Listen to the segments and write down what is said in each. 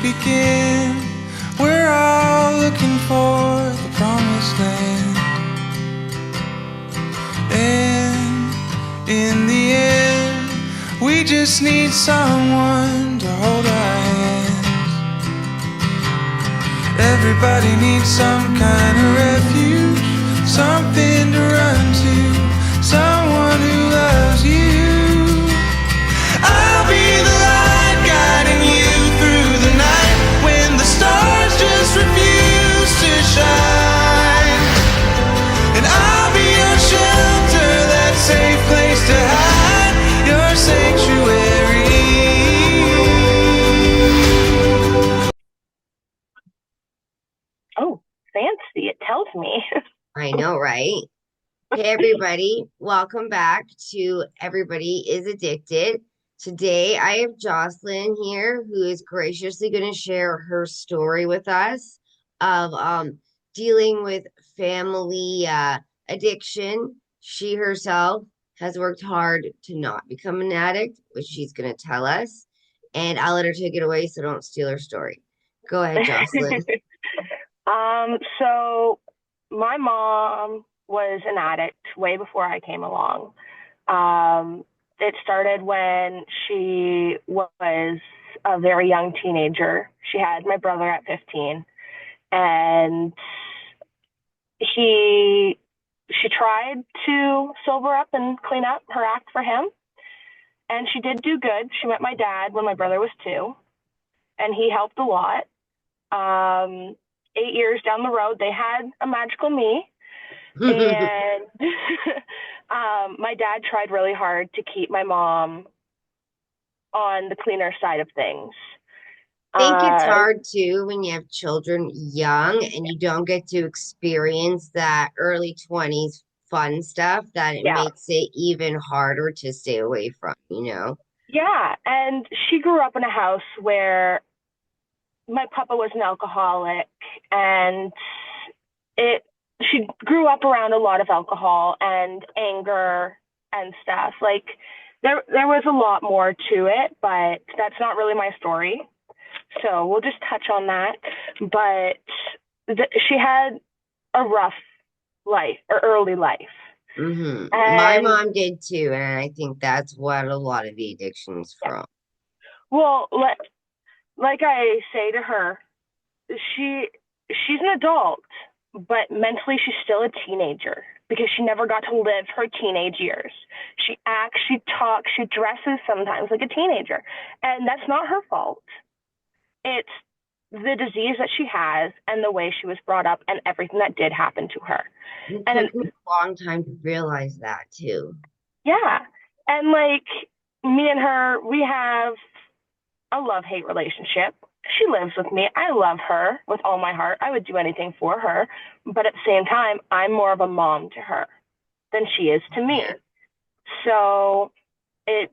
begin? We're all looking for the promised land. And in the end, we just need someone to hold our hands. Everybody needs some kind of refuge, something to run to, someone who loves you. I'll be the light guiding you through the night when the stars just refuse to shine. And I'll be your shelter, that safe place to hide, your sanctuary. Oh, fancy, it tells me. I know, right? Hey, everybody. Welcome back to Everybody is Addicted. Today, I have Jocelyn here who is graciously going to share her story with us of dealing with family addiction. She herself has worked hard to not become an addict, which she's going to tell us. And I'll let her take it away so don't steal her story. Go ahead, Jocelyn. So my mom was an addict way before I came along. It started when she was a very young teenager. She had my brother at 15, and she tried to sober up and clean up her act for him, and she did do good. She met my dad when my brother was 2, and he helped a lot. 8 years down the road, they had a magical me. And my dad tried really hard to keep my mom on the cleaner side of things. Think it's hard too when you have children young and you don't get to experience that early 20s fun stuff, that it Yeah. makes it even harder to stay away from, you know? Yeah. And she grew up in a house where my papa was an alcoholic, and she grew up around a lot of alcohol and anger and stuff. Like there was a lot more to it, but that's not really my story. So we'll just touch on that. But she had a rough life, or early life. My mom did too, and I think that's what a lot of the addiction's from. Well, like I say to her, she's an adult, but mentally she's still a teenager because she never got to live her teenage years. She acts, she talks, she dresses sometimes like a teenager, and that's not her fault. It's the disease that she has and the way she was brought up and everything that did happen to her. It took me a long time to realize that too. Yeah. And like me and her, we have a love-hate relationship. She lives with me. I love her with all my heart. I would do anything for her. But at the same time, I'm more of a mom to her than she is to me. Yeah. So it's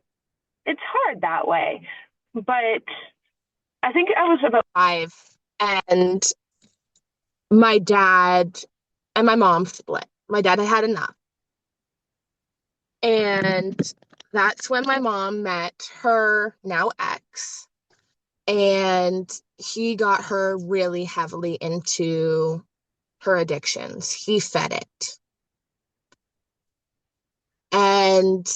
hard that way. But I think I was about 5, and my dad and my mom split. My dad had had enough. And that's when my mom met her now ex, and he got her really heavily into her addictions. He fed it. And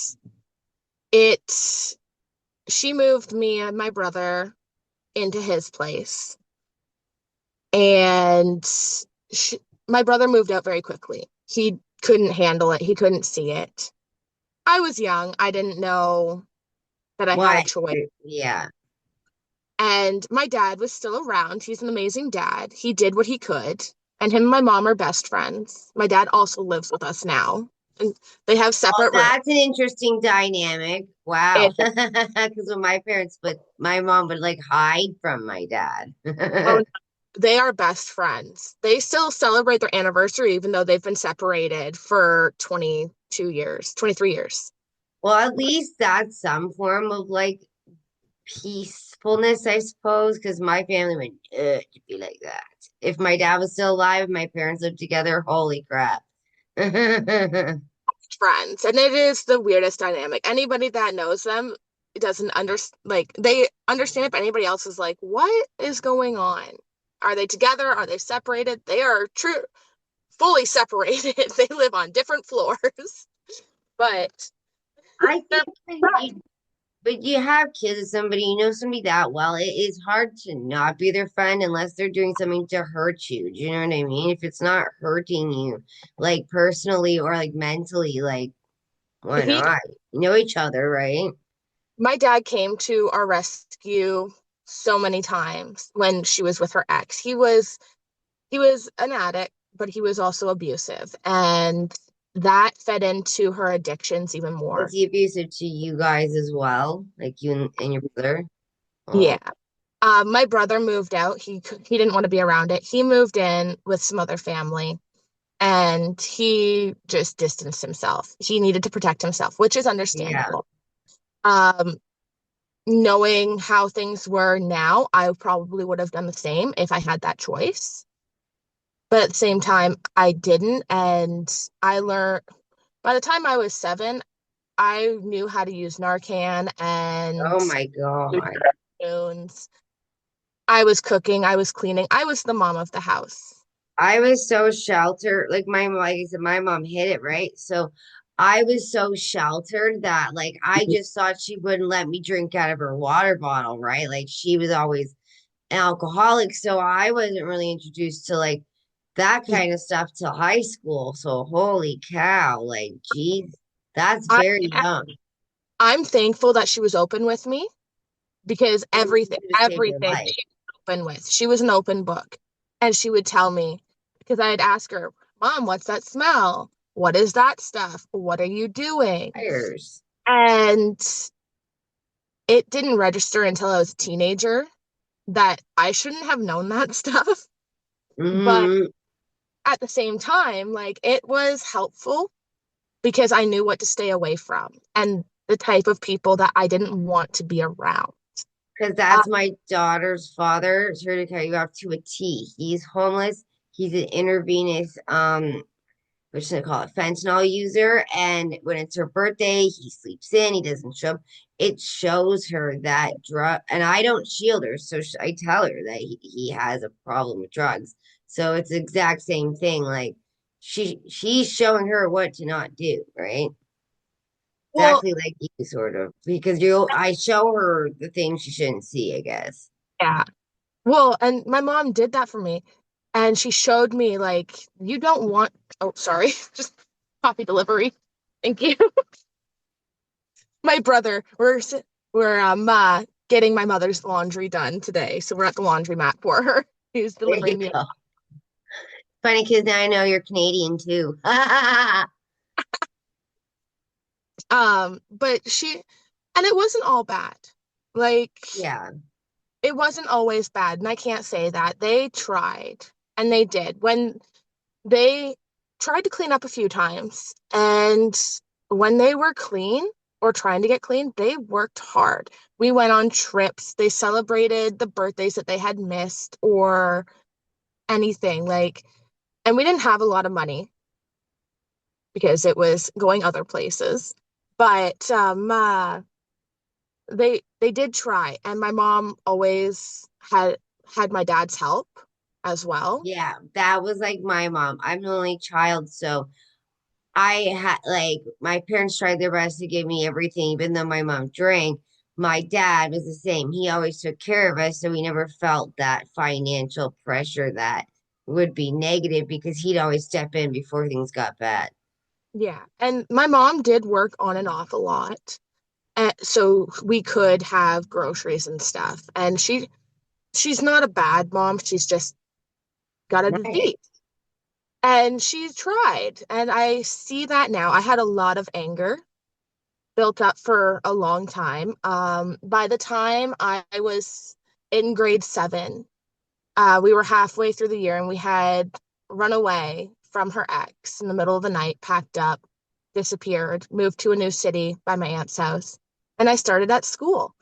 she moved me and my brother into his place. And my brother moved out very quickly. He couldn't handle it. He couldn't see it. I was young. I didn't know that I had a choice. Yeah. And my dad was still around. He's an amazing dad. He did what he could. And him and my mom are best friends. My dad also lives with us now. And they have separate rooms. That's an interesting dynamic. Wow. Because when my parents split, my mom would like hide from my dad. They are best friends. They still celebrate their anniversary, even though they've been separated for 22 years, 23 years. Well, at least that's some form of like peacefulness, I suppose, because my family would to be like that. If my dad was still alive, my parents lived together, holy crap. Friends. And it is the weirdest dynamic. Anybody that knows them doesn't like they understand it, but anybody else is like, what is going on? Are they together? Are they separated? They are fully separated. They live on different floors, but I they're think but you have kids with somebody, you know somebody that well, it is hard to not be their friend unless they're doing something to hurt you. Do you know what I mean? If it's not hurting you, like personally or like mentally, like why he not? You know each other, right? my dad came to our rescue so many times when she was with her ex. He was an addict, but he was also abusive, and that fed into her addictions even Was more. he abusive to you guys as well? Like you and your brother? Yeah. Oh, My brother moved out. He didn't want to be around it. He moved in with some other family, and he just distanced himself. He needed to protect himself, which is yeah. understandable. Um, Knowing how things were now, I probably would have done the same if I had that choice. But at the same time, I didn't. And I learned by the time I was 7, I knew how to use Narcan Oh and my God. spoons. I was cooking, I was cleaning, I was the mom of the house. I was so sheltered. Like I said, my mom hid it, right? So I was so sheltered that like I just thought she wouldn't let me drink out of her water bottle, right? Like she was always an alcoholic. So I wasn't really introduced to like that kind of stuff till high school. So holy cow, like geez, that's I, very young. I'm thankful that she was open with me because And you everything, could have saved her everything life. she was open with. She was an open book. And she would tell me, because I'd ask her, Mom, what's that smell? What is that stuff? What are you doing? Fires. And it didn't register until I was a teenager that I shouldn't have known that stuff. But Hmm. at the same time, like it was helpful because I knew what to stay away from and the type of people that I didn't want to be around. Because Uh, that's my daughter's father. Sorry to cut you off to a T. He's homeless. He's an intravenous what should I call it, fentanyl user. And when it's her birthday, he sleeps in, he doesn't show up. It shows her that drug, and I don't shield her. So I tell her that he has a problem with drugs. So it's the exact same thing. Like she's showing her what to not do, right? well, Exactly like you sort of. Because you I show her the things she shouldn't see, I guess. yeah. Well, and my mom did that for me. And she showed me, like, you don't want, oh, sorry, just coffee delivery. Thank you. My brother, we're getting my mother's laundry done today. So we're at the laundromat for her. He's There you delivering me. go. Funny because now I know you're Canadian too. But and it wasn't all bad. Like, Yeah. it wasn't always bad. And I can't say that. They tried and they did. When they tried to clean up a few times, and when they were clean or trying to get clean, they worked hard. We went on trips. They celebrated the birthdays that they had missed or anything like, and we didn't have a lot of money because it was going other places. But they did try, and my mom always had my dad's help as well. Yeah, that was like my mom. I'm the only child, so I had like my parents tried their best to give me everything, even though my mom drank. My dad was the same. He always took care of us, so we never felt that financial pressure that would be negative because he'd always step in before things got bad. Yeah, and my mom did work on and off a lot, so we could have groceries and stuff. And she's not a bad mom. She's just got a Right. disease. And she tried, and I see that now. I had a lot of anger built up for a long time. By the time I was in grade 7, we were halfway through the year and we had run away from her ex in the middle of the night, packed up, disappeared, moved to a new city by my aunt's house. And I started at school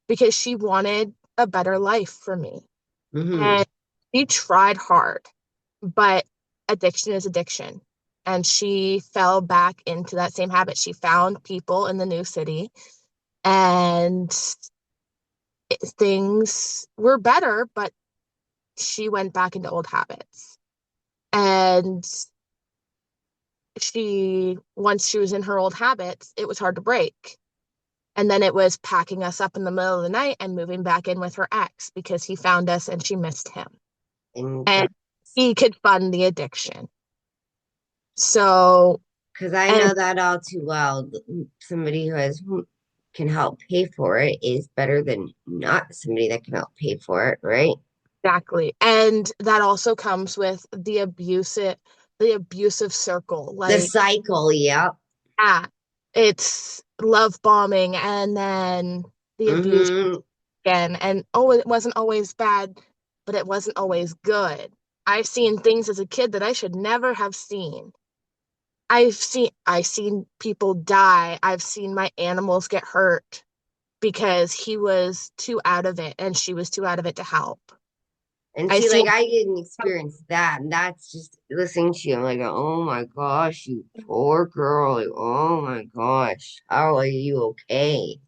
because she wanted a better life for me. Hmm. And she tried hard, but addiction is addiction. And she fell back into that same habit. She found people in the new city and things were better, but she went back into old habits. And once she was in her old habits, it was hard to break. And then it was packing us up in the middle of the night and moving back in with her ex because he found us and she missed him. And And he could fund the addiction. So, because I and know that all too well, somebody who can help pay for it is better than not somebody that can help pay for it, right? exactly. And that also comes with the abusive circle. The Like, cycle, yeah. yeah, it's love bombing and then the abuse Mm-hmm. again. And oh, it wasn't always bad, but it wasn't always good. I've seen things as a kid that I should never have seen. I've seen people die. I've seen my animals get hurt because he was too out of it and she was too out of it to help. And I see, see like I didn't experience that, and that's just listening to you. I'm like, oh my gosh, you poor girl. Like, oh my gosh, how are you okay?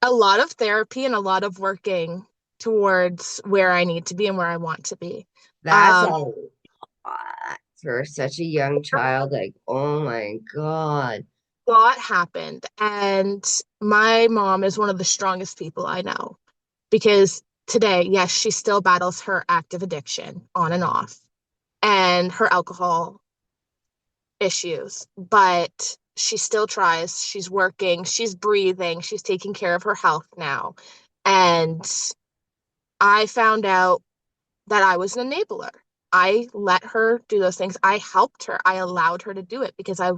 a lot of therapy and a lot of working towards where I need to be and where I want to be. That's a Um, lot for such a young child. Like, oh my God. a lot happened, and my mom is one of the strongest people I know because today, yes, she still battles her active addiction on and off and her alcohol issues, but she still tries. She's working, she's breathing, she's taking care of her health now. And I found out that I was an enabler. I let her do those things. I helped her. I allowed her to do it because I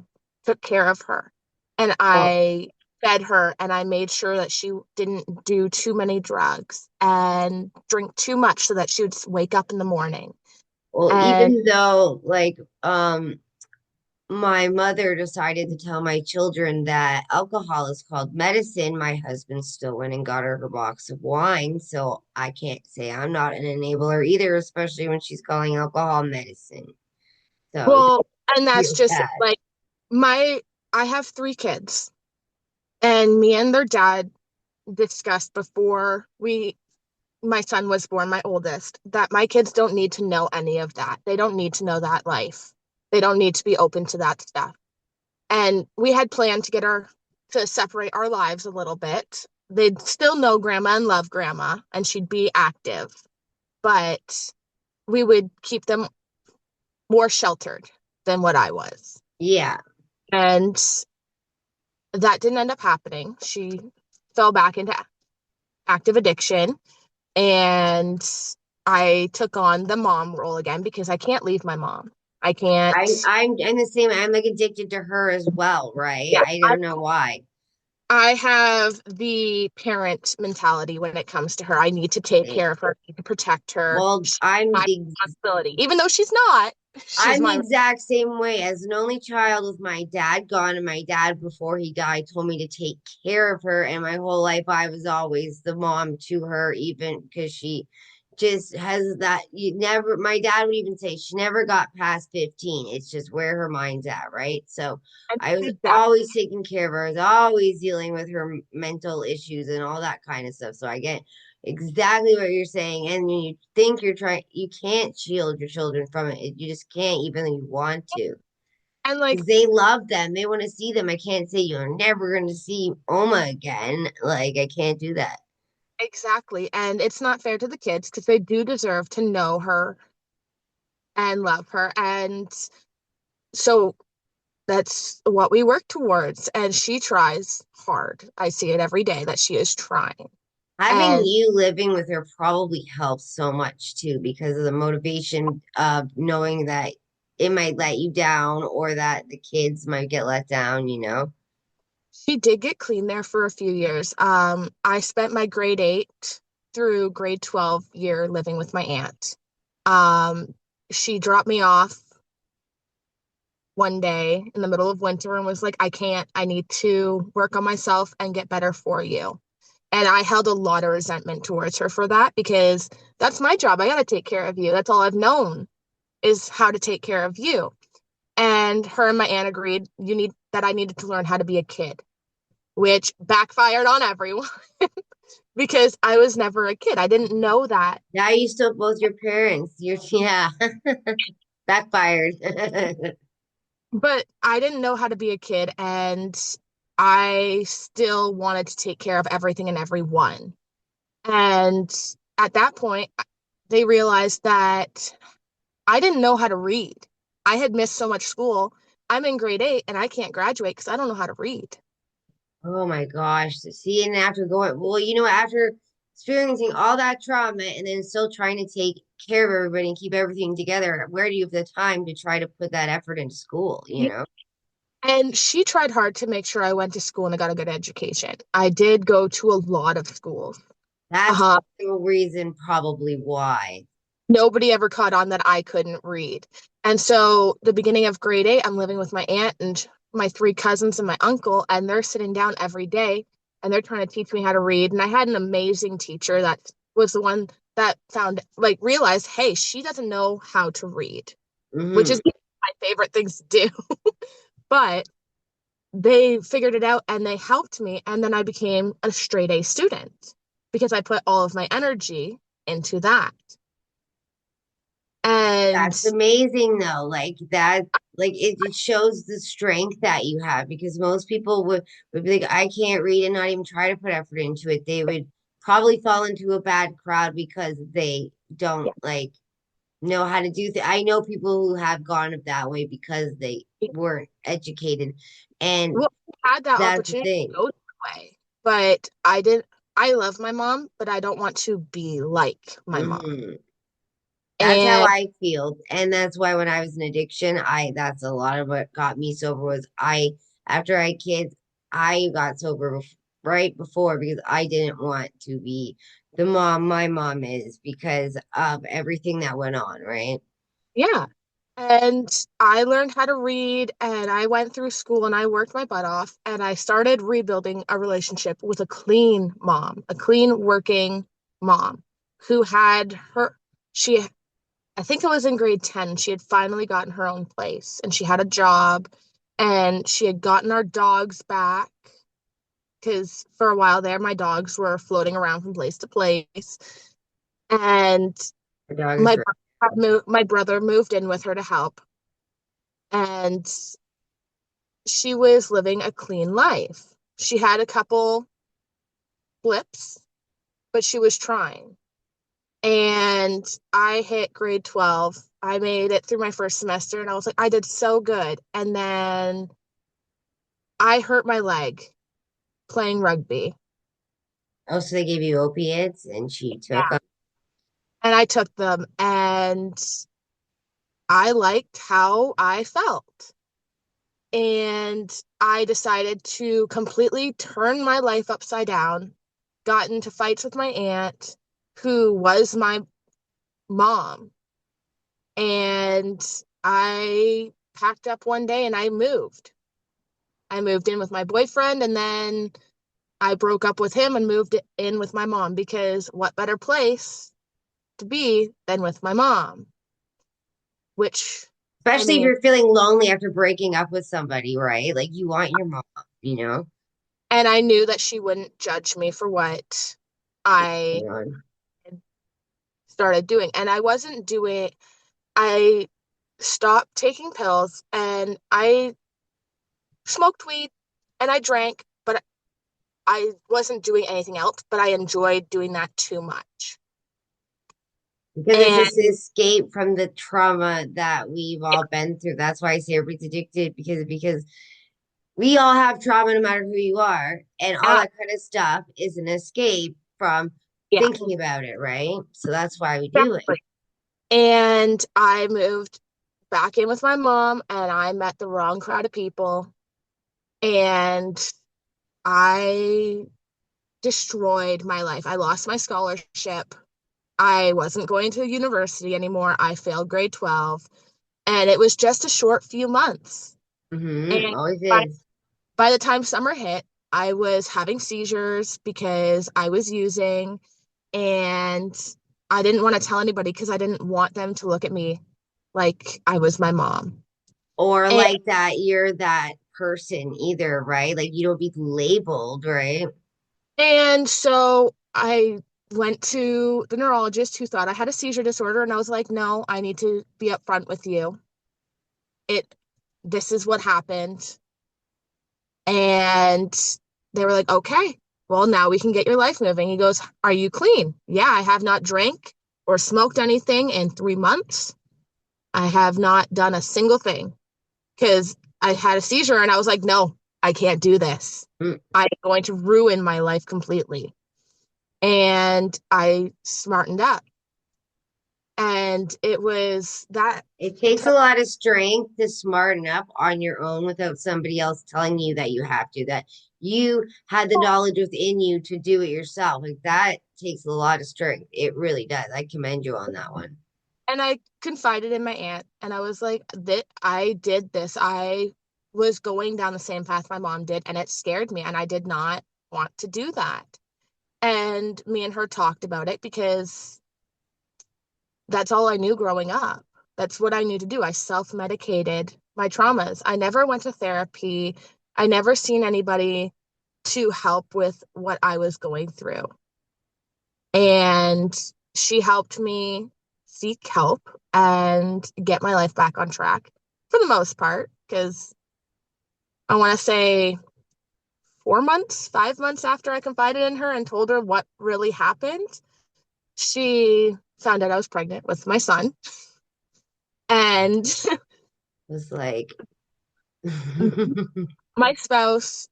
took care of her and Well, I fed her and I made sure that she didn't do too many drugs and drink too much so that she would wake up in the morning. well, And even though my mother decided to tell my children that alcohol is called medicine, my husband still went and got her box of wine. So I can't say I'm not an enabler either, especially when she's calling alcohol medicine. So well, and that's feel just bad. like my I have three kids and me and their dad discussed before we my son was born, my oldest, that my kids don't need to know any of that. They don't need to know that life. They don't need to be open to that stuff. And we had planned to separate our lives a little bit. They'd still know grandma and love grandma, and she'd be active, but we would keep them more sheltered than what I was. Yeah. And that didn't end up happening. She fell back into active addiction, and I took on the mom role again because I can't leave my mom. I can't. I'm the same. I'm like addicted to her as well, right? Yeah, I don't know why. I have the parent mentality when it comes to her. I need to take Right. care of her, I need to protect her. Well, She's my responsibility, even though she's not. She's I'm the my exact same way. As an only child with my dad gone, and my dad before he died told me to take care of her. And my whole life, I was always the mom to her, even because she just has that. You never. My dad would even say she never got past 15. It's just where her mind's at, right? So I was exact. always taking care of her. I was always dealing with her mental issues and all that kind of stuff. So I get exactly what you're saying. And when you think you're trying, you can't shield your children from it. You just can't, even though you want to. And like Because they love them. They want to see them. I can't say you're never going to see Oma again. Like, I can't do that. exactly, and it's not fair to the kids because they do deserve to know her and love her, and so that's what we work towards. And she tries hard. I see it every day that she is trying. Having And you living with her probably helps so much too, because of the motivation of knowing that it might let you down or that the kids might get let down, you know? she did get clean there for a few years. I spent my grade 8 through grade 12 year living with my aunt. Um, she dropped me off one day in the middle of winter and was like, I can't, I need to work on myself and get better for you. And I held a lot of resentment towards her for that because that's my job. I got to take care of you. That's all I've known is how to take care of you. And her and my aunt agreed I needed to learn how to be a kid. which backfired on everyone because I was never a kid. I didn't know that. Now you still both your parents. You're yeah, backfired. But I didn't know how to be a kid, and I still wanted to take care of everything and everyone. And at that point, they realized that I didn't know how to read. I had missed so much school. I'm in grade 8 and I can't graduate because I don't know how to read. Oh my gosh. So see, and after going, well, after experiencing all that trauma and then still trying to take care of everybody and keep everything together, where do you have the time to try to put that effort into school, you Yeah. know? And she tried hard to make sure I went to school and I got a good education. I did go to a lot of schools. That's Uh-huh. the reason probably why. Nobody ever caught on that I couldn't read. And so the beginning of grade 8, I'm living with my aunt and my 3 cousins and my uncle, and they're sitting down every day and they're trying to teach me how to read. And I had an amazing teacher that was the one that found, like, realized, hey, she doesn't know how to read, which Hmm. is my favorite things to do. But they figured it out and they helped me. And then I became a straight A student because I put all of my energy into that. And That's amazing though. Like that, like it shows the strength that you have because most people would be like, I can't read and not even try to put effort into it. They would probably fall into a bad crowd because they don't yeah, like know how to do I know people who have gone up that way because they weren't educated. And well, I had that that's the opportunity thing. to go that way, but I didn't. I love my mom, but I don't want to be like my mom. Hmm. That's how And I feel. And that's why when I was in addiction, that's a lot of what got me sober was after I had kids, I got sober right before because I didn't want to be the mom my mom is because of everything that went on, right? yeah, and I learned how to read, and I went through school, and I worked my butt off, and I started rebuilding a relationship with a clean mom, a clean working mom who had her. She I think it was in grade 10, she had finally gotten her own place and she had a job and she had gotten our dogs back because for a while there, my dogs were floating around from place to place. And The dog is right. my brother moved in with her to help. And she was living a clean life. She had a couple blips, but she was trying. And I hit grade 12. I made it through my first semester and I was like, I did so good. And then I hurt my leg playing rugby. Oh, so they gave you opiates and she took Yeah. them. And I took them and I liked how I felt. And I decided to completely turn my life upside down, got into fights with my aunt, who was my mom. And I packed up one day and I moved. I moved in with my boyfriend and then I broke up with him and moved in with my mom because what better place to be than with my mom? Which, I Especially if mean, you're feeling lonely after breaking up with somebody, right? Like you want your mom, you know? and I knew that she wouldn't judge me for what I Hang on. started doing. And I stopped taking pills and I smoked weed and I drank, but I wasn't doing anything else, but I enjoyed doing that too much. Because it's And this escape from the trauma that we've all been through. That's why I say everybody's addicted because we all have trauma no matter who you are, and all yeah, that kind of stuff is an escape from yeah, thinking about it, right? So that's why we do it. exactly. And I moved back in with my mom and I met the wrong crowd of people and I destroyed my life. I lost my scholarship. I wasn't going to university anymore. I failed grade 12 and it was just a short few months. And Mm-hmm. Always by, is. by the time summer hit, I was having seizures because I was using and I didn't want to tell anybody because I didn't want them to look at me like I was my mom. Or And like that you're that person either, right? Like you don't be labeled, right? And so I went to the neurologist who thought I had a seizure disorder, and I was like, no, I need to be upfront with you. It, this is what happened. And they were like, okay, well, now we can get your life moving. He goes, are you clean? Yeah, I have not drank or smoked anything in 3 months. I have not done a single thing because I had a seizure and I was like, no, I can't do this. Mm. I'm going to ruin my life completely. And I smartened up. And it was that. It takes a lot of strength to smarten up on your own without somebody else telling you that you have to, that you had the knowledge within you to do it yourself. Like that takes a lot of strength. It really does. I commend you on that one. And I confided in my aunt and I was like, that I did this. I was going down the same path my mom did, and it scared me. And I did not want to do that. And me and her talked about it because that's all I knew growing up. That's what I knew to do. I self-medicated my traumas. I never went to therapy. I never seen anybody to help with what I was going through. And she helped me seek help and get my life back on track for the most part. Because I want to say 4 months, 5 months after I confided in her and told her what really happened, she found out I was pregnant with my son. And It was like, my spouse,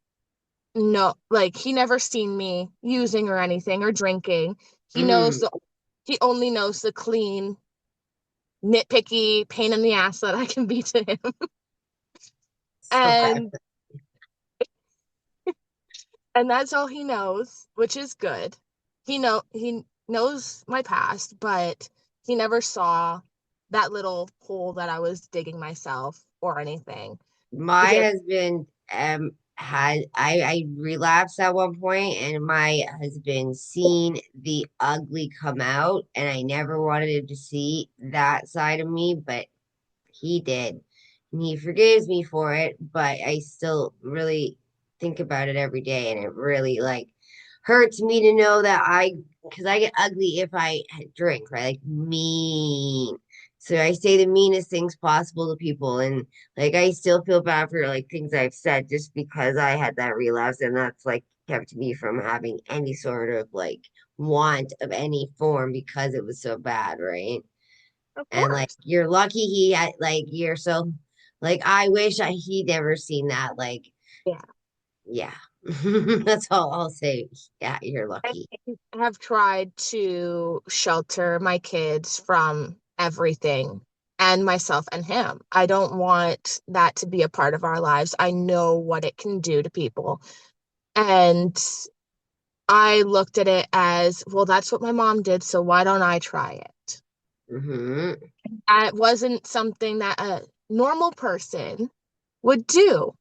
no, like he never seen me using or anything or drinking. He knows mm, the he only knows the clean, nitpicky pain in the ass that I can be to him. so I, And and that's all he knows, which is good. He knows my past, but he never saw that little hole that I was digging myself or anything. my Because husband had I relapsed at one point and my husband seen the ugly come out and I never wanted him to see that side of me, but he did. And he forgives me for it, but I still really think about it every day and it really like hurts me to know that because I get ugly if I drink, right? Like mean. So I say the meanest things possible to people and like I still feel bad for like things I've said just because I had that relapse and that's like kept me from having any sort of like want of any form because it was so bad, right? of And like course. you're lucky he had like you're so like I wish he never seen that. Like, Yeah. yeah. That's all I'll say. Yeah, you're I lucky. have tried to shelter my kids from everything and myself and him. I don't want that to be a part of our lives. I know what it can do to people. And I looked at it as, well, that's what my mom did, so why don't I try it? Hmm. That wasn't something that a normal person would do.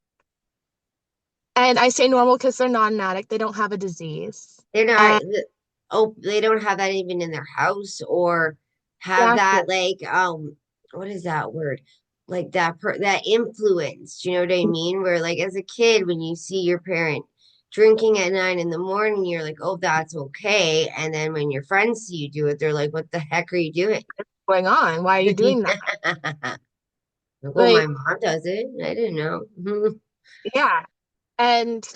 And I say normal because they're not an addict, they don't have a disease. They're not And oh, they don't have that even in their house or have exactly. that like what is that word? Like that influence, you know what I mean? Where like as a kid when you see your parent drinking at 9 in the morning, you're like, oh, that's okay. And then when your friends see you do it, they're like, what the heck are you doing? Going on? Why are you doing that? Well, my Like, mom does it. I didn't know. yeah. And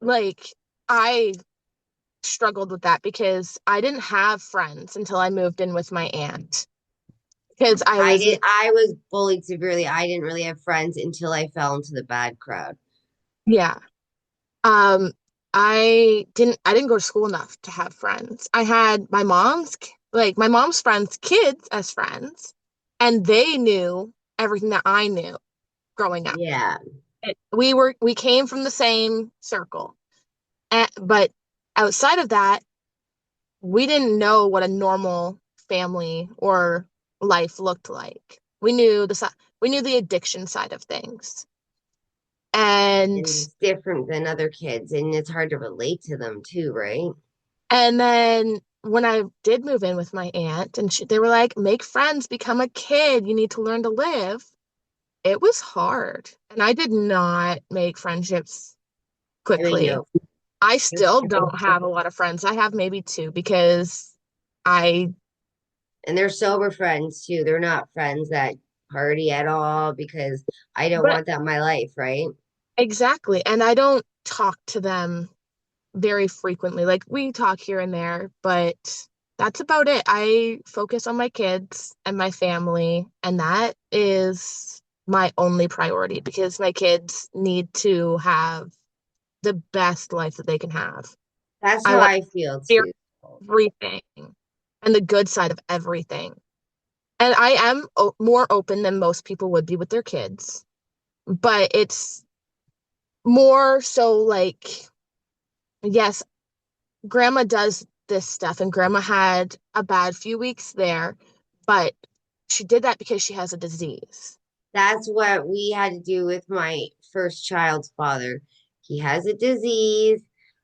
like, I struggled with that because I didn't have friends until I moved in with my aunt. Because I I was, did. I was bullied severely. I didn't really have friends until I fell into the bad crowd. yeah. Um, I didn't go to school enough to have friends. I had my mom's friends' kids as friends, and they knew everything that I knew growing up. Yeah. We came from the same circle. But outside of that, we didn't know what a normal family or life looked like. We knew the addiction side of things. And And it's different than other kids, and it's hard to relate to them too, right? and then when I did move in with my aunt, and they were like, make friends, become a kid, you need to learn to live. it was hard. And I did not make friendships I mean, quickly. no. I still don't have a lot of friends. I have maybe two because I And they're sober friends too. They're not friends that party at all because I don't but want that in my life, right? exactly. And I don't talk to them very frequently. Like we talk here and there, but that's about it. I focus on my kids and my family, and that is my only priority because my kids need to have the best life that they can have. That's I how want I feel to hear too. everything and the good side of everything. And I am more open than most people would be with their kids, but it's more so like, yes, grandma does this stuff, and grandma had a bad few weeks there, but she did that because she has a disease. That's what we had to do with my first child's father. He has a disease.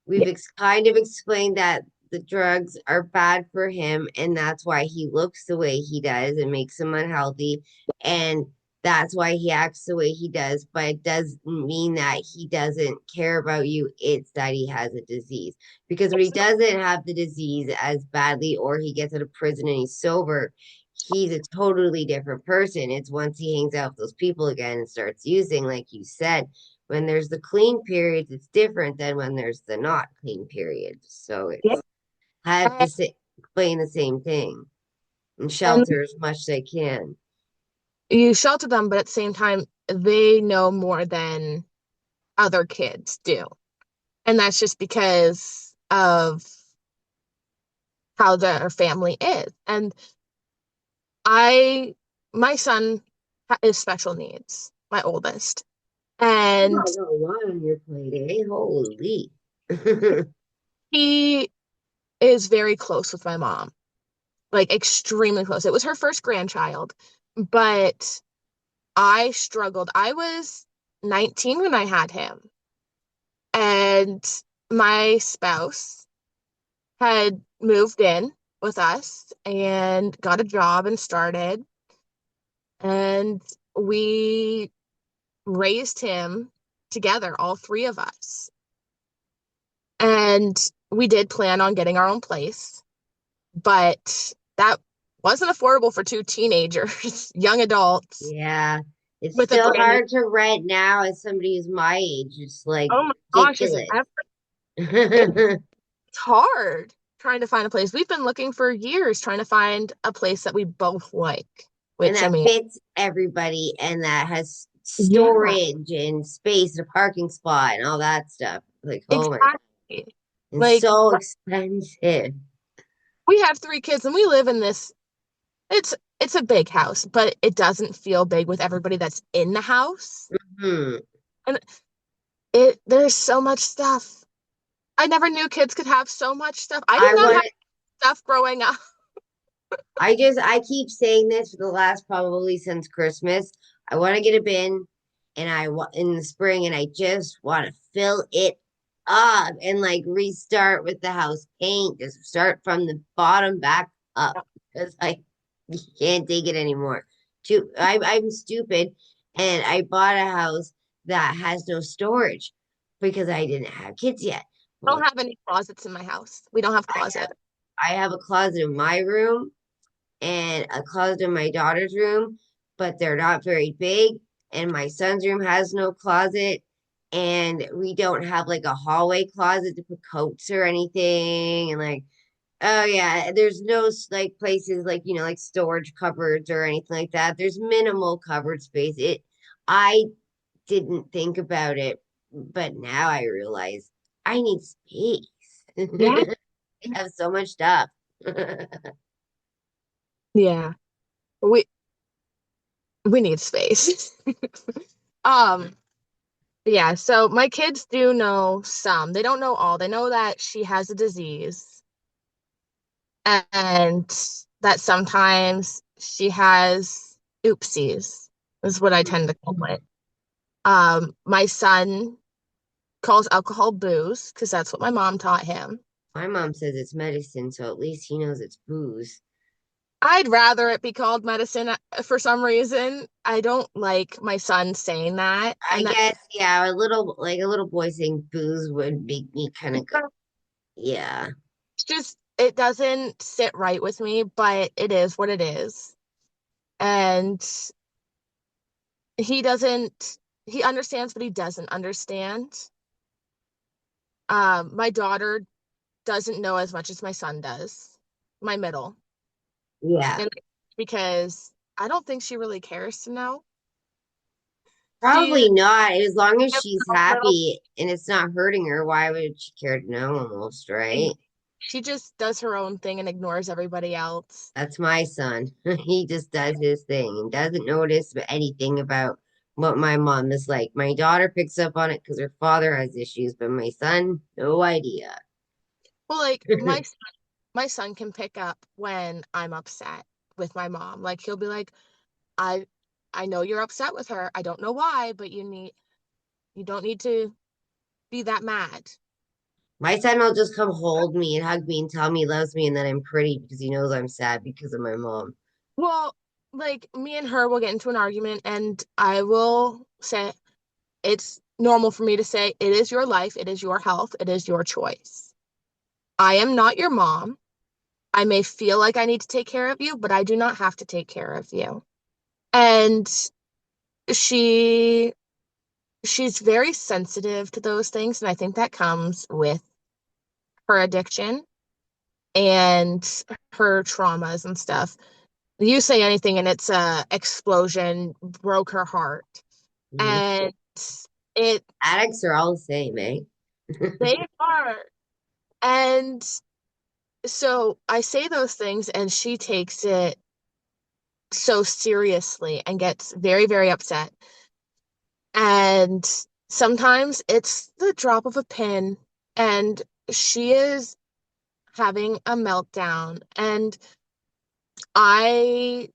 Yeah, Kind of explained that the drugs are bad for him, and that's why he looks the way he does. It makes him unhealthy, and that's why he acts the way he does. But it doesn't mean that he doesn't care about you. It's that he has a disease. Because when he it's doesn't have the disease as badly, or he gets out of prison and he's sober, he's a totally different person. It's once he hangs out with those people again and starts using, like you said, when there's the clean periods, it's different than when there's the not clean periods. So yeah. it's I have to say, explain the same thing and And shelter as much as I can. you shelter them, but at the same time, they know more than other kids do. And that's just because of how their family is. And I, my son is special needs, my oldest. You And got a lot on your plate, eh? Holy. he is very close with my mom, like extremely close. It was her first grandchild, but I struggled. I was 19 when I had him, and my spouse had moved in with us and got a job and started, and we raised him together, all three of us. And we did plan on getting our own place, but that wasn't affordable for two teenagers, young adults Yeah. It's with a still brand new. hard to rent now as somebody who's my age. It's like Oh my gosh, is it ridiculous. ever? It's hard trying to find a place. We've been looking for years trying to find a place that we both like, And which I that mean, fits everybody and that has yeah, storage and space and a parking spot and all that stuff. Like, oh my God. exactly. It's Like so expensive. we have three kids and we live in this. It's a big house, but it doesn't feel big with everybody that's in the house. Hmm. And it there's so much stuff. I never knew kids could have so much stuff. I did I not want have to, stuff growing up. I keep saying this for the last probably since Christmas. I want to get a bin and in the spring and I just want to fill it up and like restart with the house paint, just start from the bottom back up because I can't take it anymore. I'm stupid and I bought a house that has no storage because I didn't have kids yet. I Well, don't have any closets in my house. We don't have closet. I have a closet in my room and a closet in my daughter's room, but they're not very big. And my son's room has no closet. And we don't have like a hallway closet to put coats or anything. And like, oh yeah, there's no like places like, like storage cupboards or anything like that. There's minimal cupboard space. I didn't think about it, but now I realize I need space. Yeah. I have so much stuff. Yeah. We we need space. Um, yeah, so my kids do know some. They don't know all. They know that she has a disease and that sometimes she has oopsies, is what I tend to call it. My son calls alcohol booze because that's what my mom taught him. My mom says it's medicine, so at least he knows it's booze. I'd rather it be called medicine for some reason. I don't like my son saying that. I And that guess, yeah, a little boy saying booze would make me kind of go, yeah. it's just, it doesn't sit right with me, but it is what it is. And he doesn't, he understands, but he doesn't understand. My daughter doesn't know as much as my son does, my middle. Yeah. And because I don't think she really cares to know. She Probably not. As long as she's little happy and it's not hurting her, why would she care to know almost, right? she just does her own thing and ignores everybody else. That's my son. He just does his thing and doesn't notice anything about what my mom is like. My daughter picks up on it because her father has issues, but my son, no idea. Well, like my son can pick up when I'm upset with my mom. Like he'll be like, I I know you're upset with her. I don't know why, but you don't need to be that mad. My son will just come hold me and hug me and tell me he loves me and that I'm pretty because he knows I'm sad because of my mom. Well, like me and her will get into an argument and I will say it's normal for me to say it is your life, it is your health, it is your choice. I am not your mom. I may feel like I need to take care of you, but I do not have to take care of you. And she she's very sensitive to those things, and I think that comes with her addiction and her traumas and stuff. You say anything and it's a explosion, broke her heart. Mhm. And it Addicts are all the same, eh? they are. And so I say those things and she takes it so seriously and gets very, very upset. And sometimes it's the drop of a pin and she is having a meltdown and I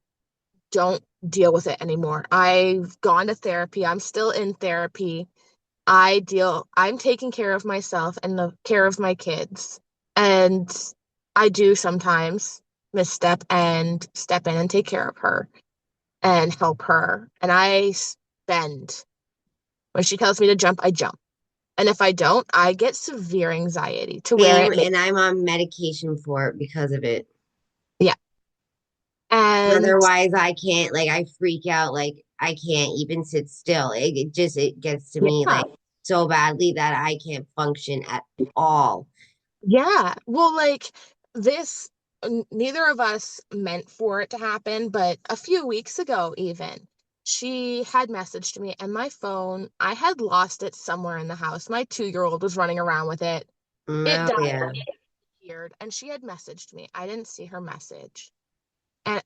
don't deal with it anymore. I've gone to therapy. I'm still in therapy. I'm taking care of myself and the care of my kids. And I do sometimes misstep and step in and take care of her and help her. And I bend. When she tells me to jump, I jump. And if I don't, I get severe anxiety to where Same, it makes, and I'm on medication for it because of it. yeah. And Otherwise, I can't, like, I freak out, like, I can't even sit still. It gets to me, yeah, like, so badly that I can't function at all. yeah. Well, like this, neither of us meant for it to happen, but a few weeks ago, even, she had messaged me, and my phone, I had lost it somewhere in the house. My 2-year-old was running around with it. It Oh, died, yeah. weird, and she had messaged me. I didn't see her message.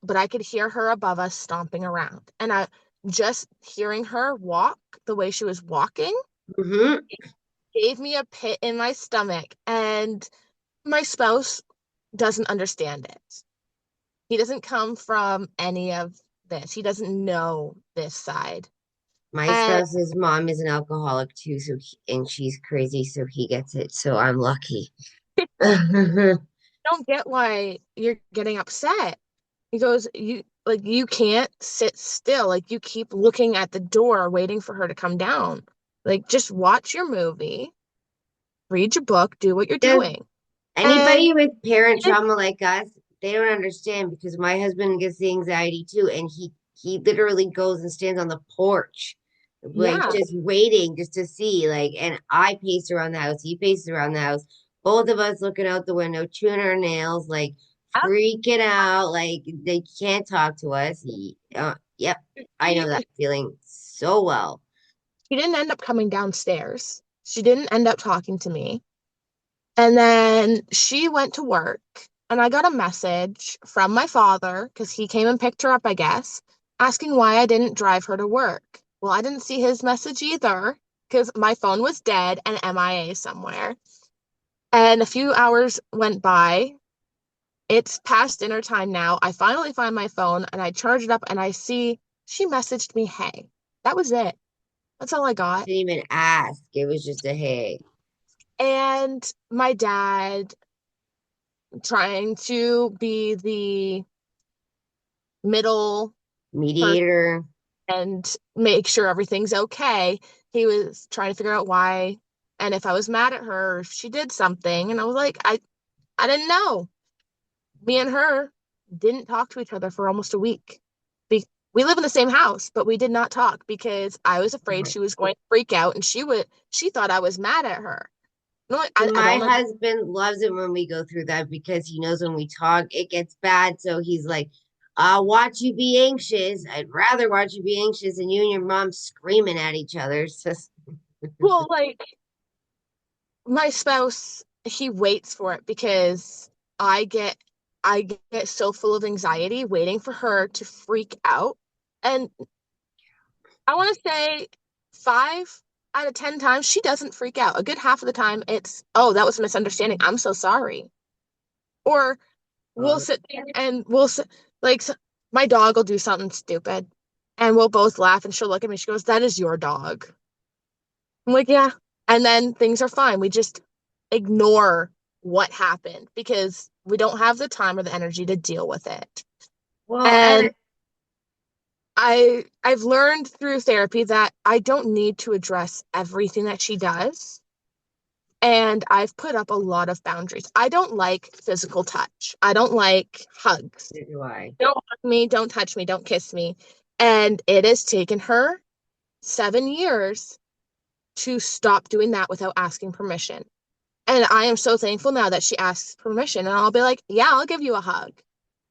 But I could hear her above us stomping around. And I just hearing her walk the way she was walking Hmm. gave me a pit in my stomach. And my spouse doesn't understand it. He doesn't come from any of this. He doesn't know this side. My And spouse's mom is an alcoholic too, and she's crazy, so he gets it. So I'm lucky. I I don't get why you're getting upset. He goes, you can't sit still. Like you keep looking at the door waiting for her to come down. Like just watch your movie, read your book, do what you're Does doing. And anybody with parent trauma like us, they don't understand because my husband gets the anxiety too, and he literally goes and stands on the porch, like yeah, just waiting just to see, like, and I pace around the house, he paces around the house, both of us looking out the window, chewing our nails, like freaking out, like they can't talk to us. Yep, I she, know that feeling so well. she didn't end up coming downstairs. She didn't end up talking to me. And then she went to work, and I got a message from my father because he came and picked her up, I guess, asking why I didn't drive her to work. Well, I didn't see his message either because my phone was dead and MIA somewhere. And a few hours went by. It's past dinner time now. I finally find my phone and I charge it up and I see she messaged me, hey. That was it. That's all I got. Didn't even ask. It was just a hey. And my dad trying to be the middle person Mediator. and make sure everything's okay. He was trying to figure out why and if I was mad at her, if she did something. And I was like, I didn't know. Me and her didn't talk to each other for almost a week. We live in the same house, but we did not talk because I was afraid she was going to freak out and she thought I was mad at her. No, See, I my don't know. husband loves it when we go through that because he knows when we talk, it gets bad. So he's like, watch you be anxious. I'd rather watch you be anxious than you and your mom screaming at each other. So, Well, like my spouse, he waits for it because I get I get so full of anxiety waiting for her to freak out. And I want to say 5 out of 10 times she doesn't freak out. A good half of the time it's, oh, that was a misunderstanding. I'm so sorry. Or we'll sit there and like my dog will do something stupid and we'll both laugh and she'll look at me. She goes, "That is your dog." I'm like, "Yeah." And then things are fine. We just ignore what happened because we don't have the time or the energy to deal with it. well, And and I've learned through therapy that I don't need to address everything that she does. And I've put up a lot of boundaries. I don't like physical touch. I don't like hugs. neither do I. Don't hug me, don't touch me, don't kiss me. And it has taken her 7 years to stop doing that without asking permission. And I am so thankful now that she asks permission and I'll be like, "Yeah, I'll give you a hug."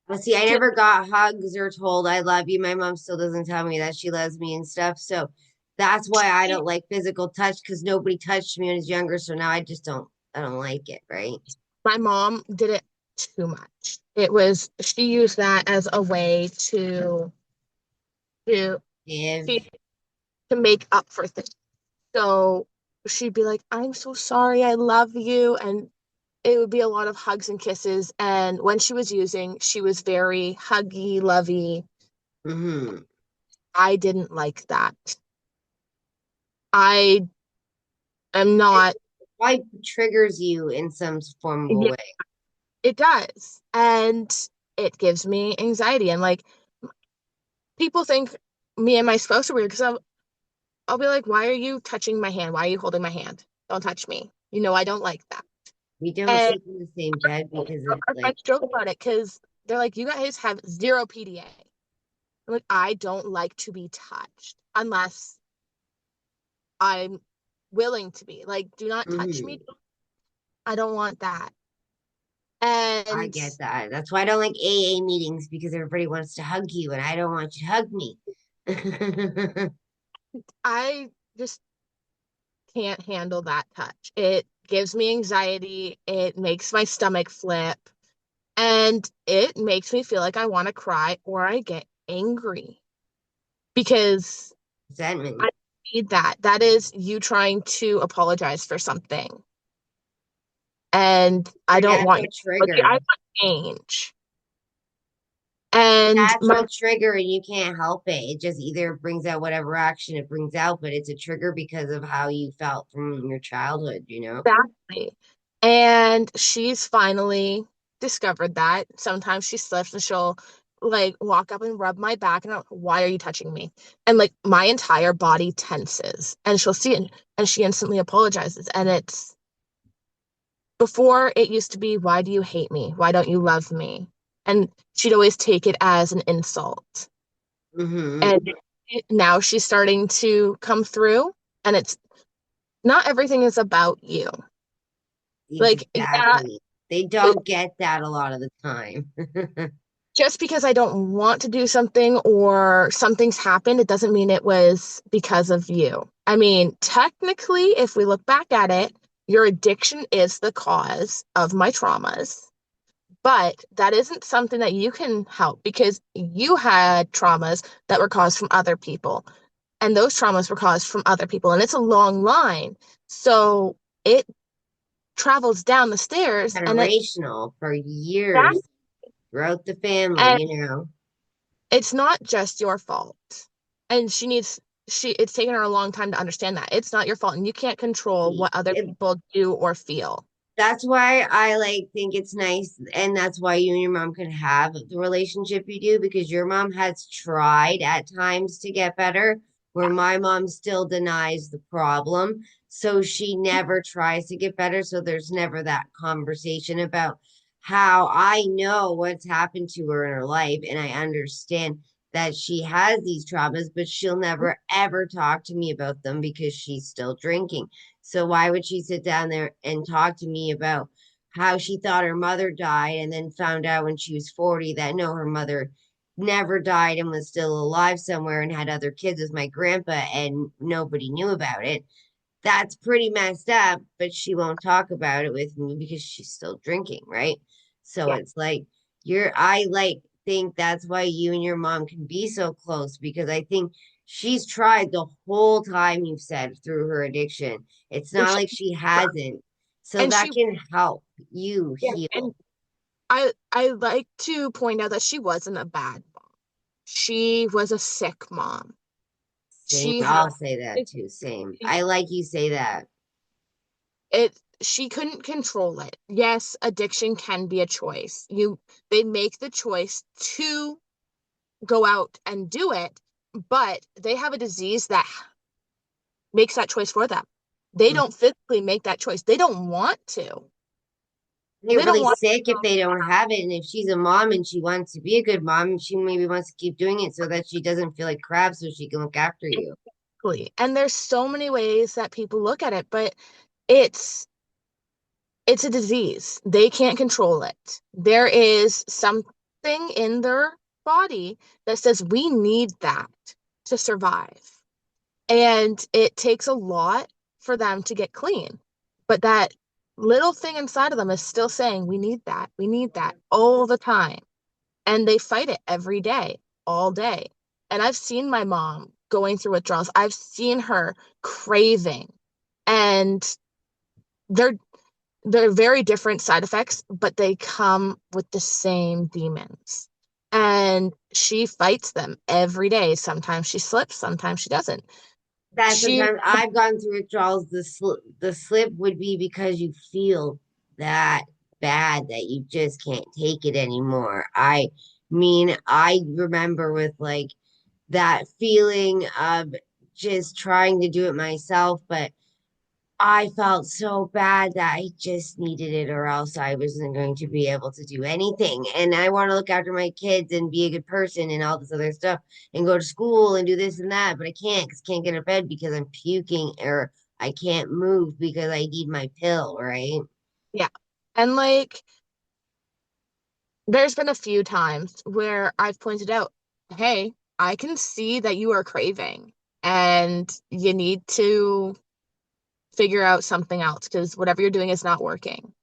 Well, see, I never got hugs or told I love you. My mom still doesn't tell me that she loves me and stuff. So that's why I don't like physical touch because nobody touched me when I was younger. So now I don't like it, right? My mom did it too much. She used that as a way to, Give. to, to make up for things. So she'd be like, "I'm so sorry. I love you." And it would be a lot of hugs and kisses. And when she was using, she was very huggy, lovey. Mm-hmm. I didn't like that. I am It not, probably triggers you in some form of a yeah, way. it does. And it gives me anxiety. And like people think me and my spouse are weird because I'll be like, "Why are you touching my hand? Why are you holding my hand? Don't touch me. You know, I don't like that." We don't And sleep in the same bed because of our like, friends joke about it because they're like, "You guys have zero PDA." I'm like, "I don't like to be touched unless I'm willing to be. Like, do not touch me. mhm, I don't want that." I And get that. That's why I don't like AA meetings because everybody wants to hug you and I don't want you to hug me. I just can't handle that touch. It gives me anxiety. It makes my stomach flip. And it makes me feel like I want to cry or I get angry because I Resentment. need that. That is you trying to apologize for something. And I Your don't want natural your apology. I trigger. want change. It's a And my natural trigger and you can't help it. It just either brings out whatever action it brings out, but it's a trigger because of how you felt from your childhood, you know? family. And she's finally discovered that. Sometimes she slips and she'll like walk up and rub my back and I'm, "Why are you touching me?" And like my entire body tenses and she'll see it and she instantly apologizes. And it's before it used to be, "Why do you hate me? Why don't you love me?" And she'd always take it as an insult. Mm-hmm. And now she's starting to come through and it's not everything is about you. Like, yeah, Exactly. They don't get that a lot of the time. just because I don't want to do something or something's happened, it doesn't mean it was because of you. I mean, technically, if we look back at it, your addiction is the cause of my traumas, but that isn't something that you can help because you had traumas that were caused from other people, and those traumas were caused from other people, and it's a long line. So it travels down the stairs, and Generational for that, years throughout the family, and you know? it's not just your fault. And it's taken her a long time to understand that it's not your fault and you can't control See, what other it, people do or feel. That's why I like think it's nice, and that's why you and your mom can have the relationship you do, because your mom has tried at times to get better, where my mom still denies the problem. So she never tries to get better. So there's never that conversation about how I know what's happened to her in her life, and I understand that she has these traumas, but she'll never ever talk to me about them because she's still drinking. So why would she sit down there and talk to me about how she thought her mother died and then found out when she was 40 that no, her mother never died and was still alive somewhere and had other kids with my grandpa and nobody knew about it? That's pretty messed up, but she won't talk about it with me because she's still drinking, right? So Yeah. it's like I like think that's why you and your mom can be so close, because I think she's tried the whole time you've said through her addiction. It's And not she, like she hasn't. So and that she, can help you yeah, heal. and I like to point out that she wasn't a bad mom. She was a sick mom. Same, She had I'll say that it, too. Same. I like you say that. she couldn't control it. Yes, addiction can be a choice. They make the choice to go out and do it, but they have a disease that makes that choice for them. They Mm. don't physically make that choice. They don't want to. They're They don't really want sick if to they don't have it. And if she's a mom and she wants to be a good mom, she maybe wants to keep doing it so that she doesn't feel like crap so she can look after go you. physically. And there's so many ways that people look at it, but it's it's a disease. They can't control it. There is something in their body that says we need that to survive. And it takes a lot for them to get clean. But that little thing inside of them is still saying, we need that. We need that all the time. And they fight it every day, all day. And I've seen my mom going through withdrawals. I've seen her craving. And they're they're very different side effects, but they come with the same demons. And she fights them every day. Sometimes she slips, sometimes she doesn't. That She, sometimes I've gone through withdrawals. The slip would be because you feel that bad that you just can't take it anymore. I mean, I remember with like that feeling of just trying to do it myself, but I felt so bad that I just needed it, or else I wasn't going to be able to do anything. And I want to look after my kids and be a good person and all this other stuff and go to school and do this and that, but I can't because I can't get out of bed because I'm puking, or I can't move because I need my pill, right? yeah. And like, there's been a few times where I've pointed out, hey, I can see that you are craving and you need to figure out something else because whatever you're doing is not working.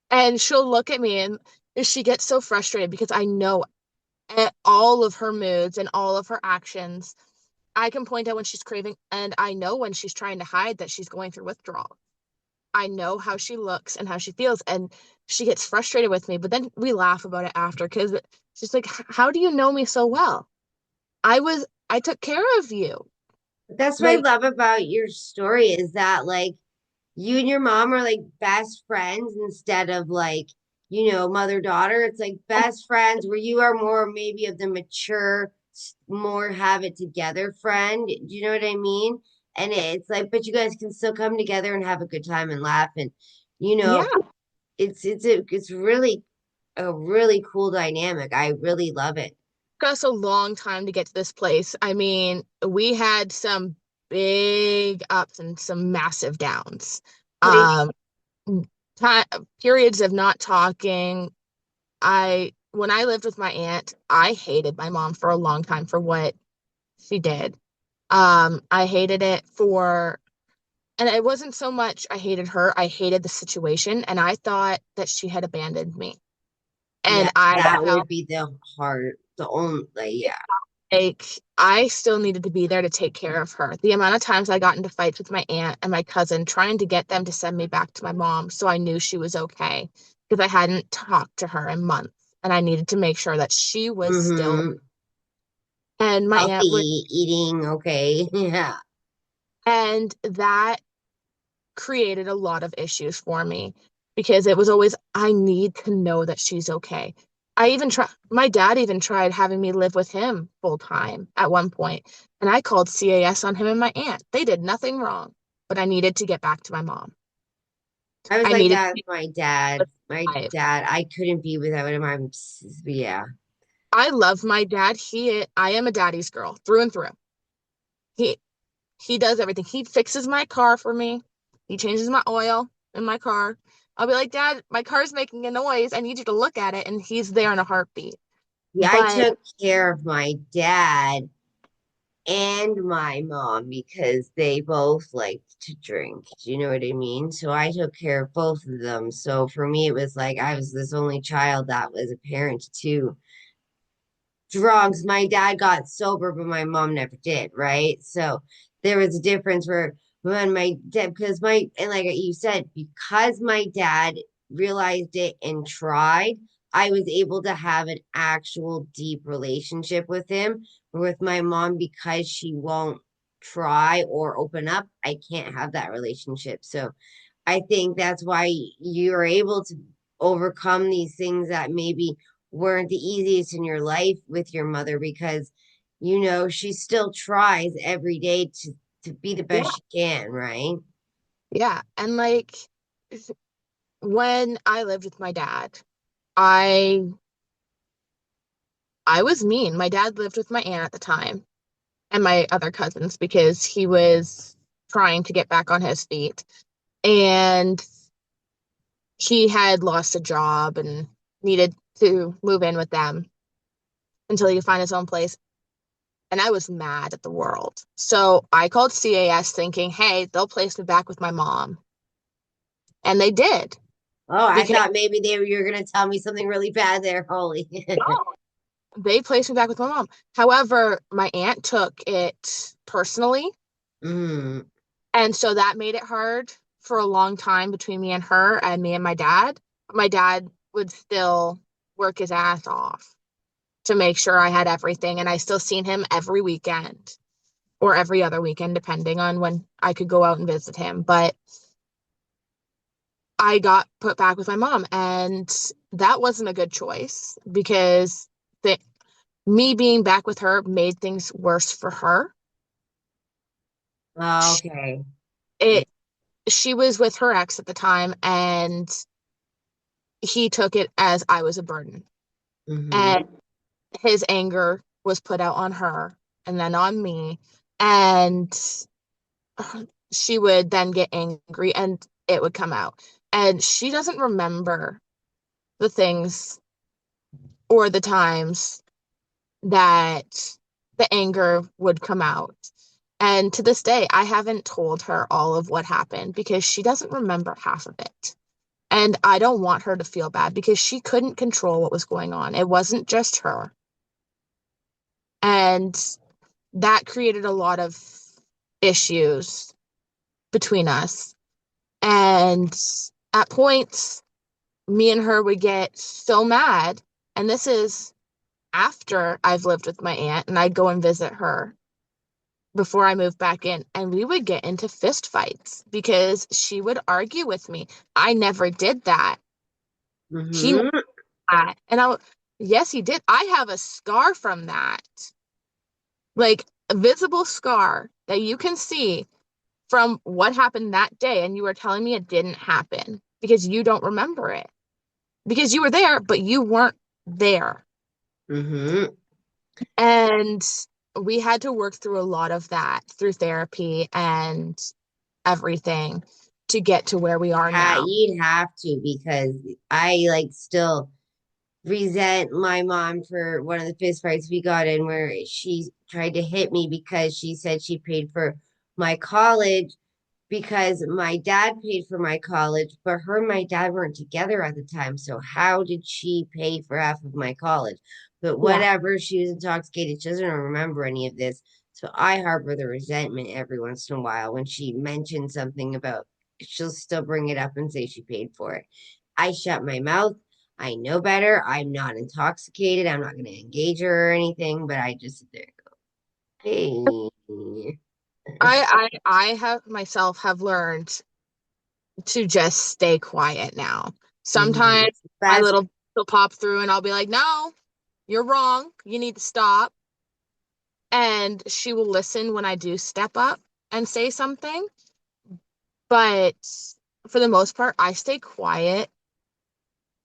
And she'll look at me and she gets so frustrated because I know all of her moods and all of her actions. I can point out when she's craving, and I know when she's trying to hide that she's going through withdrawal. I know how she looks and how she feels, and she gets frustrated with me. But then we laugh about it after because she's like, "How do you know me so well? I took care of you." That's what I Like, love about your story is that like you and your mom are like best friends instead of like, mother daughter. It's like best friends where you are more maybe of the mature, more have it together friend. Do you know what I mean? And yeah, it's like, but you guys can still come together and have a good time and laugh. And, you yeah, know, it's really a really cool dynamic. I really love it. took us a long time to get to this place. I mean, we had some big ups and some massive downs. Um, ti Periods of not talking. When I lived with my aunt, I hated my mom for a long time for what she did. I hated it and it wasn't so much I hated her, I hated the situation, and I thought that she had abandoned me. Yeah, And I that felt would be the only, like, yeah. like I still needed to be there to take care of her. The amount of times I got into fights with my aunt and my cousin trying to get them to send me back to my mom so I knew she was okay because I hadn't talked to her in months and I needed to make sure that she was still. Mm-hmm. And my aunt would, Healthy eating, okay. Yeah. and that created a lot of issues for me. because it was always, I need to know that she's okay. My dad even tried having me live with him full time at one point, and I called CAS on him and my aunt. They did nothing wrong, but I needed to get back to my mom. I was I like needed to that with be my dad. My alive. dad, I couldn't be without him. Yeah. I love my dad. I am a daddy's girl through and through. He he does everything. He fixes my car for me. He changes my oil in my car. I'll be like, Dad, my car's making a noise. I need you to look at it. And he's there in a heartbeat. Yeah, I But took care of my dad and my mom because they both liked to drink. Do you know what I mean? So I took care of both of them. So for me, it was like I was this only child that was a parent to drugs. My dad got sober, but my mom never did, right? So there was a difference where when my dad, because and like you said, because my dad realized it and tried, I was able to have an actual deep relationship with him. With my mom, because she won't try or open up, I can't have that relationship. So I think that's why you're able to overcome these things that maybe weren't the easiest in your life with your mother because she still tries every day to be the yeah, best she can, right? yeah. And like when I lived with my dad, I I was mean. My dad lived with my aunt at the time and my other cousins because he was trying to get back on his feet. And he had lost a job and needed to move in with them until he could find his own place. And I was mad at the world. So I called CAS thinking, hey, they'll place me back with my mom. And they did Oh, I because thought maybe you were gonna tell me something really bad there, Holy. they placed me back with my mom. However, my aunt took it personally. Mm, And so that made it hard for a long time between me and her and me and my dad. My dad would still work his ass off to make sure I had everything. And I still seen him every weekend or every other weekend, depending on when I could go out and visit him. But I got put back with my mom, and that wasn't a good choice because the, me being back with her made things worse for her. okay. Yeah. It She was with her ex at the time, and he took it as I was a burden. Mm-hmm. And his anger was put out on her and then on me. And she would then get angry and it would come out. And she doesn't remember the things or the times that the anger would come out. And to this day, I haven't told her all of what happened because she doesn't remember half of it. And I don't want her to feel bad because she couldn't control what was going on. It wasn't just her. And that created a lot of issues between us. And at points, me and her would get so mad. And this is after I've lived with my aunt, and I'd go and visit her before I moved back in. And we would get into fist fights because she would argue with me. I never did that. He Mm-hmm. that. Yes, he did. I have a scar from that, like a visible scar that you can see from what happened that day. And you were telling me it didn't happen because you don't remember it because you were there, but you weren't there. Mm-hmm. And we had to work through a lot of that through therapy and everything to get to where we are now. You'd have to because I like still resent my mom for one of the fist fights we got in where she tried to hit me because she said she paid for my college because my dad paid for my college, but her and my dad weren't together at the time. So how did she pay for half of my college? But Yeah. whatever, she was intoxicated. She doesn't remember any of this. So I harbor the resentment every once in a while when she mentions something about, she'll still bring it up and say she paid for it. I shut my mouth. I know better. I'm not intoxicated. I'm not going to engage her or anything, but I just sit there and go, hey. I have myself have learned to just stay quiet now. Mhm. Sometimes my That's little will pop through and I'll be like, no, you're wrong. You need to stop. And she will listen when I do step up and say something. But for the most part, I stay quiet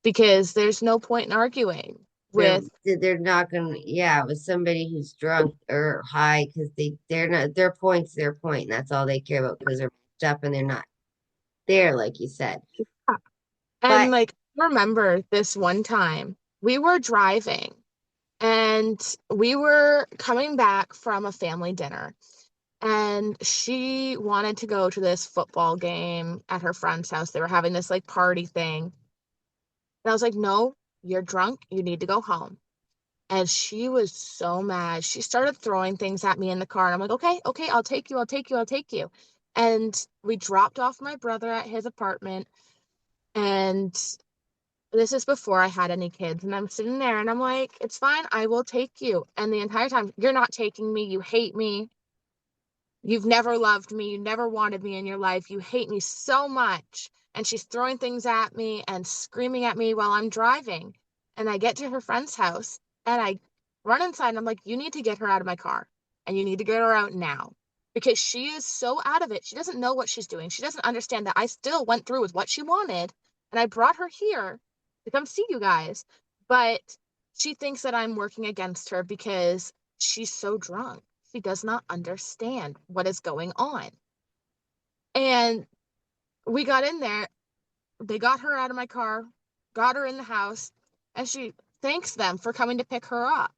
because there's no point in arguing they're with. they're not gonna, yeah, with somebody who's drunk or high, because they're not, their point's their point, and that's all they care about, because they're messed up and they're not there, like you said. And But like, I remember this one time we were driving and we were coming back from a family dinner. And she wanted to go to this football game at her friend's house. They were having this like party thing. And I was like, no, you're drunk. You need to go home. And she was so mad. She started throwing things at me in the car. And I'm like, okay, okay, I'll take you. I'll take you. I'll take you. And we dropped off my brother at his apartment. And this is before I had any kids. And I'm sitting there and I'm like, it's fine. I will take you. And the entire time, you're not taking me. You hate me. You've never loved me. You never wanted me in your life. You hate me so much. And she's throwing things at me and screaming at me while I'm driving. And I get to her friend's house and I run inside and I'm like, you need to get her out of my car and you need to get her out now because she is so out of it. She doesn't know what she's doing. She doesn't understand that I still went through with what she wanted and I brought her here to come see you guys. But she thinks that I'm working against her because she's so drunk. She does not understand what is going on. And we got in there. They got her out of my car, got her in the house, and she thanks them for coming to pick her up.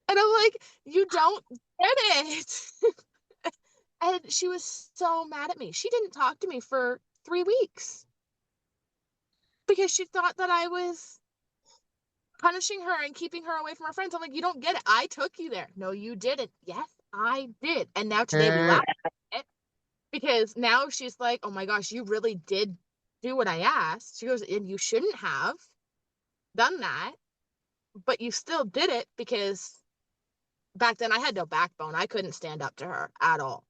And I'm like, you don't get it. And she was so mad at me. She didn't talk to me for 3 weeks because she thought that I was punishing her and keeping her away from her friends. I'm like, you don't get it. I took you there. No, you didn't. Yes, I did. And now today we uh, laugh at it because now she's like, oh my gosh, you really did do what I asked. She goes, and you shouldn't have done that, but you still did it because back then I had no backbone. I couldn't stand up to her at all.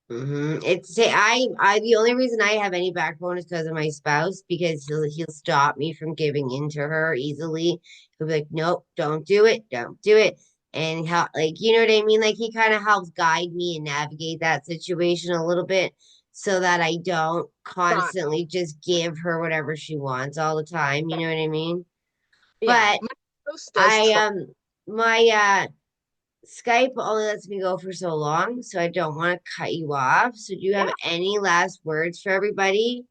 It's say the only reason I have any backbone is because of my spouse, because he'll stop me from giving in to her easily. He'll be like, nope, don't do it, don't do it. And how, like, you know what I mean? Like, he kind of helps guide me and navigate that situation a little bit so that I don't But constantly just give her whatever she wants all the time. You know what I mean? yeah, But my house does I try. my Skype only lets me go for so long, so I don't want to cut you off. So do you have Yeah, any last words for everybody?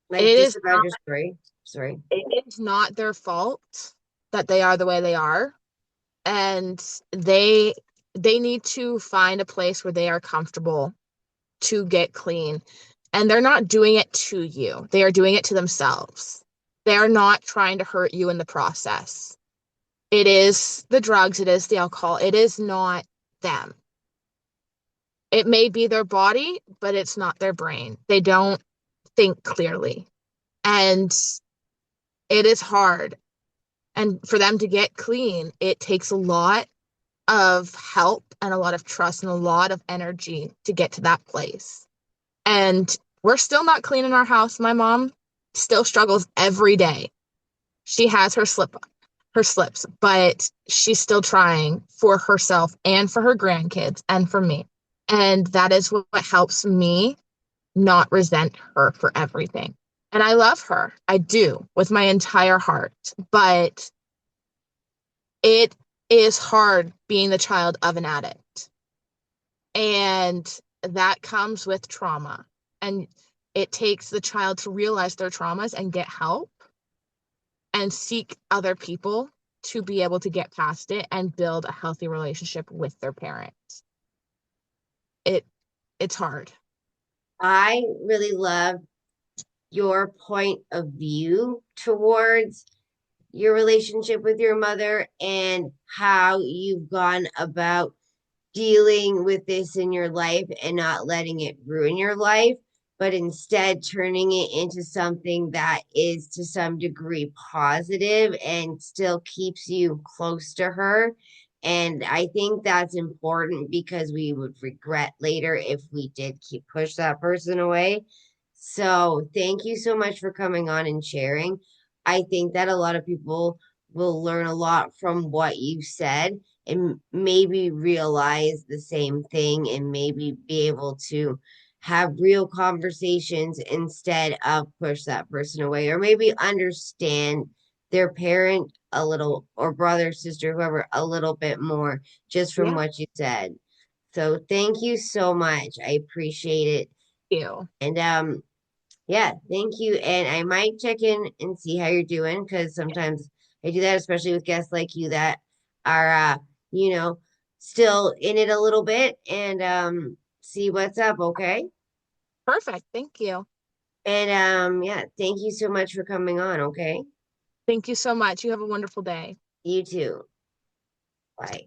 Like, it just is about not your story? Sorry. it is not their fault that they are the way they are. And they they need to find a place where they are comfortable to get clean. And they're not doing it to you. They are doing it to themselves. They are not trying to hurt you in the process. It is the drugs, it is the alcohol. It is not them. It may be their body, but it's not their brain. They don't think clearly. And it is hard. And for them to get clean, it takes a lot of help and a lot of trust and a lot of energy to get to that place. And we're still not clean in our house. My mom still struggles every day. She has her slips, but she's still trying for herself and for her grandkids and for me. And that is what helps me not resent her for everything. And I love her. I do with my entire heart. But it is hard being the child of an addict. And that comes with trauma. And it takes the child to realize their traumas and get help and seek other people to be able to get past it and build a healthy relationship with their parents. It it's hard. I really love your point of view towards your relationship with your mother and how you've gone about dealing with this in your life and not letting it ruin your life, but instead turning it into something that is to some degree positive and still keeps you close to her And I think that's important because we would regret later if we did keep push that person away. So thank you so much for coming on and sharing. I think that a lot of people will learn a lot from what you said and maybe realize the same thing and maybe be able to have real conversations instead of push that person away, or maybe understand their parent a little, or brother, sister, whoever, a little bit more just from Yeah, what you said. So thank you so much. I appreciate it. thank you. And yeah, thank you. And I might check in and see how you're doing because sometimes I do that, especially with guests like you that are you know, still in it a little bit, and see what's up, okay? Perfect. Thank you. And yeah, thank you so much for coming on, okay? Thank you so much. You have a wonderful day. You too. Bye.